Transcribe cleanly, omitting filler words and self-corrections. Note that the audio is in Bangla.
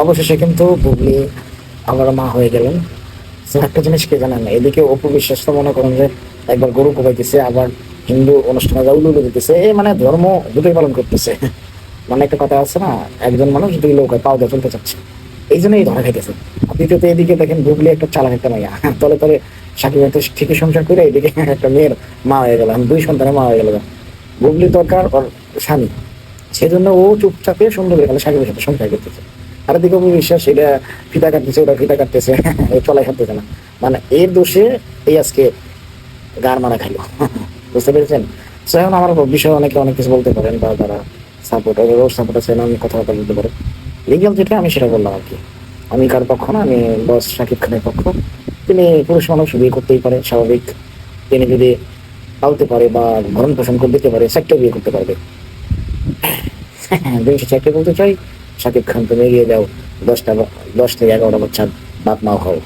অবশেষে কিন্তু বুবলি আমার মা হয়ে গেলেন। তো একটা জিনিস কি জানেন, এদিকে অপু বিশ্বাস তো মনে করেন যে একবার গরু কোবাইতেছে, আবার হিন্দু অনুষ্ঠানে উলুলু দিতেছে, এই মানে ধর্ম দুটোই পালন করতেছে। মানে একটা কথা আছে না, একজন মানুষ দুই লোক পাও দিয়ে চলতে চাচ্ছে, এই জন্যই ধরা খাইতেছে। আর দ্বিতীয়ত এদিকে দেখেন বুবলি একটা চালাক একটা মাইয়া, তলে তলে সাকিব হয়তো ঠিকই সংসার করে এদিকে একটা মেয়ের মা হয়ে গেল, দুই সন্তানের মা হয়ে গেল। বুবলি দরকার ওর স্বামী, সেজন্য ও চুপচাপে সুন্দর করে সাকিবের সাথে সংসার করতেছে। আর এদিকে অপু বিশ্বাস এটা ফিতা কাটতেছে, ওটা ফিতা কাটতেছে, চলাই খাটতেছে না। মানে এর দোষে এই আজকে গার মারা খাইলো। বুঝতে পেরেছেন? তো এখন আমার বিষয়ে অনেকে অনেক কিছু বলতে পারেন, বা তারা সাপোর্টার সাপোর্টার চাইলে অনেক কথাবার্তা বলতে পারে। লিগাল যেটা আমি সেটা বললাম আর কি। আমি কার পক্ষ না, আমি বস শাকিব খানের পক্ষ। তিনি পুরুষ মানুষ, বিয়ে করতেই পারে, স্বাভাবিক। তিনি যদি পালতে পারে বা ভরণ পোষণ করে দিতে পারে, সেটাও বিয়ে করতে পারবে। দিন শেষে একটা বলতে চাই, শাকিব খান তুমি এগিয়ে যাও, 10 থেকে 11টা বাচ্চার বাপ মাও হও।